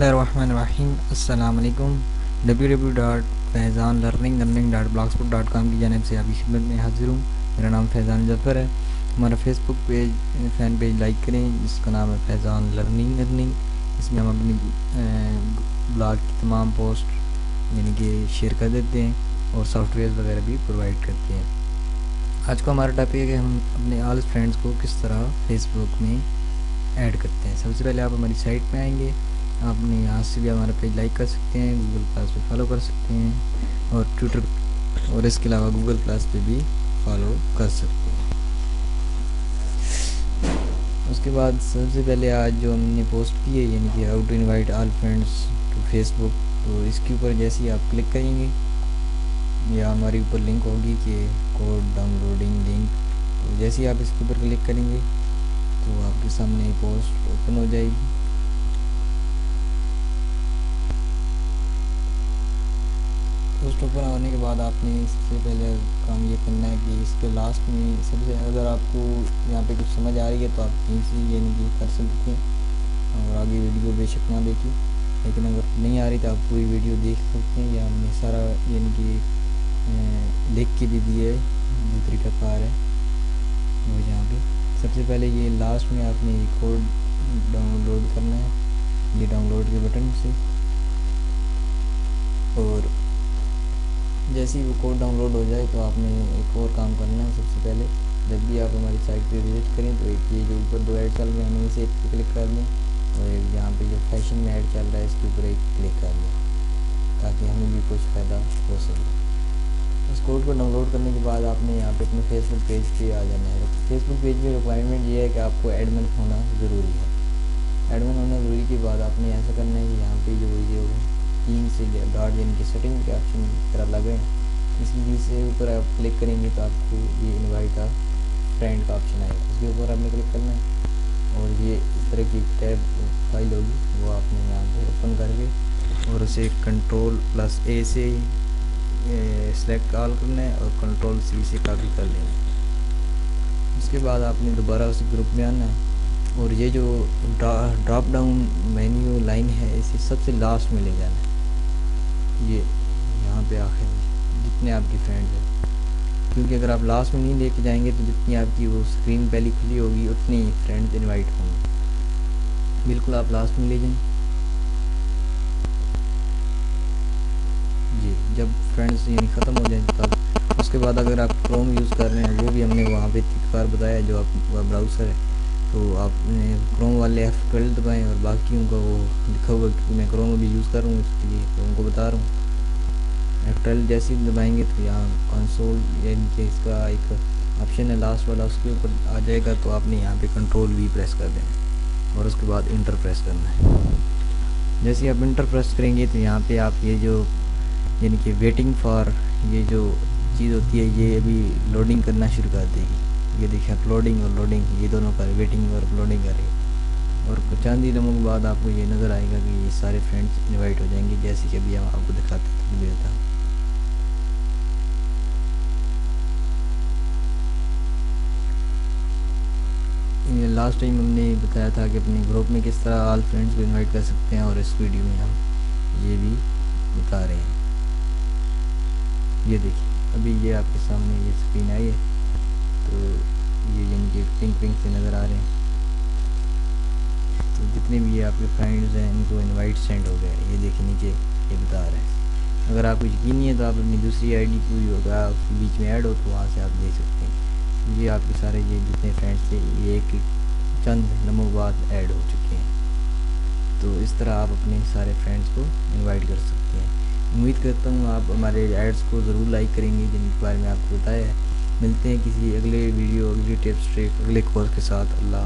Bismillahirrahmanirrahim. अस्सलाम वालेकुम. www.faizanlearning.blogspot.com की जानिब से आपकी खिदमत में हाजिर हूँ. मेरा नाम फैज़ान जफ़र है. हमारा Facebook page fan page like करें जिसका नाम है फैज़ान लर्निंग. इसमें हम अपनी ब्लॉग की तमाम पोस्ट यानी कि शेयर कर देते हैं और सॉफ्टवेयर वगैरह भी प्रोवाइड करते हैं. आज का हमारा टॉपिक है हम अपने ऑल फ्रेंड्स को किस तरह फेसबुक में ऐड करते हैं. सबसे पहले आप हमारी साइट पे आएंगे. आपने यहाँ से भी हमारा पेज लाइक कर सकते हैं, गूगल प्लस पे फॉलो कर सकते हैं और ट्विटर और इसके अलावा गूगल प्लस पे भी फॉलो कर सकते हैं. उसके बाद सबसे पहले आज जो हमने पोस्ट की है यानी कि how to invite all friends to Facebook, तो इसके ऊपर जैसे ही आप क्लिक करेंगे या हमारे ऊपर लिंक होगी कि कोड डाउनलोडिंग लिंक, तो जैसे ही आप इसके ऊपर क्लिक करेंगे तो आपके सामने पोस्ट ओपन हो जाएगी. पोस्ट ओपन होने के बाद आपने सबसे पहले काम ये करना है कि इसके लास्ट में सबसे अगर आपको यहाँ पे कुछ समझ आ रही है तो आप यहीं से यानी कि कर सकते हैं और आगे वीडियो बेशक ना देखिए, लेकिन अगर नहीं आ रही तो आप पूरी वीडियो देख सकते हैं. या हमने सारा यानी कि लिख के भी दिए है जो तरीक़ाकार है वो यहाँ पे. सबसे पहले ये लास्ट में आपने ये कोड डाउनलोड करना है, ये डाउनलोड के बटन से, और जैसे ही वो कोड डाउनलोड हो जाए तो आपने एक और काम करना है. सबसे पहले जब भी आप हमारी साइट पे विज़िट करें तो एक ये जो ऊपर दो ऐड चल रहे हैं हमें इसे एक पे क्लिक कर लें और एक यहाँ पे जो फैशन में ऐड चल रहा है इसके ऊपर एक क्लिक कर लें ताकि हमें भी कुछ फ़ायदा हो सके. इस कोड को डाउनलोड करने के बाद आपने यहाँ पे अपने फेसबुक पेज पे आ जाना है. फेसबुक पेज में रिक्वायरमेंट ये है कि आपको एडमिन होना ज़रूरी है. एडमिन होना ज़रूरी के बाद आपने ऐसा करना है कि यहाँ पे जो तीन से डॉट यानी कि सेटिंग के ऑप्शन तरह लगे इसकी चीज़ से ऊपर आप क्लिक करेंगे तो आपको ये इनवाइट अ फ्रेंड का ऑप्शन आएगा. इसके ऊपर आपने क्लिक करना है और ये इस तरह की टैब फाइल होगी वो आपने यहाँ पे ओपन करके और उसे Ctrl+A से सेलेक्ट ऑल करना है और Ctrl+C से कॉपी कर लेना है. उसके बाद आपने दोबारा उस ग्रुप में आना है और ये जो ड्रॉप डाउन मेन्यू लाइन है इसे सबसे लास्ट में ले जाना है. ये यहाँ पे आखिर में जितने आपकी फ्रेंड्स हैं, क्योंकि अगर आप लास्ट में नहीं लेके जाएंगे तो जितनी आपकी वो स्क्रीन पहले खुली होगी उतनी ही फ्रेंड्स इनवाइट होंगे. बिल्कुल आप लास्ट में ले जाएं जी. जब फ्रेंड्स यानी ख़त्म हो जाए तब उसके बाद अगर आप क्रोम यूज़ कर रहे हैं वो भी हमने वहाँ पे तरीक़ाकार बताया जो आपका ब्राउज़र है, तो आपने क्रोम वाले F12 दबाएँ और बाकियों का वो लिखा हुआ क्योंकि मैं क्रोम अभी यूज़ कर रहा हूँ इसलिए क्रोम को बता रहा हूँ. F12 जैसे ही दबाएंगे तो यहाँ कंसोल यानी कि इसका एक ऑप्शन है लास्ट वाला उसके ऊपर आ जाएगा, तो आपने यहाँ पे Ctrl+V प्रेस कर देना और उसके बाद इंटर प्रेस करना है. जैसे ही आप इंटर प्रेस करेंगे तो यहाँ पे आप ये जो यानी कि वेटिंग फॉर ये जो चीज़ होती है ये अभी लोडिंग करना शुरू कर देगी. ये देखिए अपलोडिंग और लोडिंग ये दोनों कर वेटिंग और अपलोडिंग करेगी और चंद ही दिनों के बाद आपको ये नज़र आएगा कि ये सारे फ्रेंड्स इनवाइट हो जाएंगे जैसे कि अभी हम आपको दिखाते था. लास्ट टाइम हमने बताया था कि अपने ग्रुप में किस तरह ऑल फ्रेंड्स को इनवाइट कर सकते हैं और इस वीडियो में हम ये भी बता रहे हैं. ये देखिए अभी ये आपके सामने ये स्क्रीन आई है तो ये यानी कि पिंक से नज़र आ रहे हैं. तो जितने भी ये आपके फ्रेंड्स हैं इनको इनवाइट सेंड हो गया. ये देखिए नीचे ये बता रहे हैं. अगर आपको यकीन नहीं है तो आप अपनी दूसरी आईडी कोई होगा उसके बीच में ऐड हो तो वहाँ से आप देख सकते हैं. ये आपके सारे ये जितने फ्रेंड्स थे ये एक चंद लम्हों बाद ऐड हो चुके हैं. तो इस तरह आप अपने सारे फ्रेंड्स को इनवाइट कर सकते हैं. उम्मीद करता हूँ आप हमारे एड्स को ज़रूर लाइक करेंगे जिनके बारे में आपको बताया है. मिलते हैं किसी अगले वीडियो अगली टिप्स ट्रिक अगले कोर्स के साथ. अल्लाह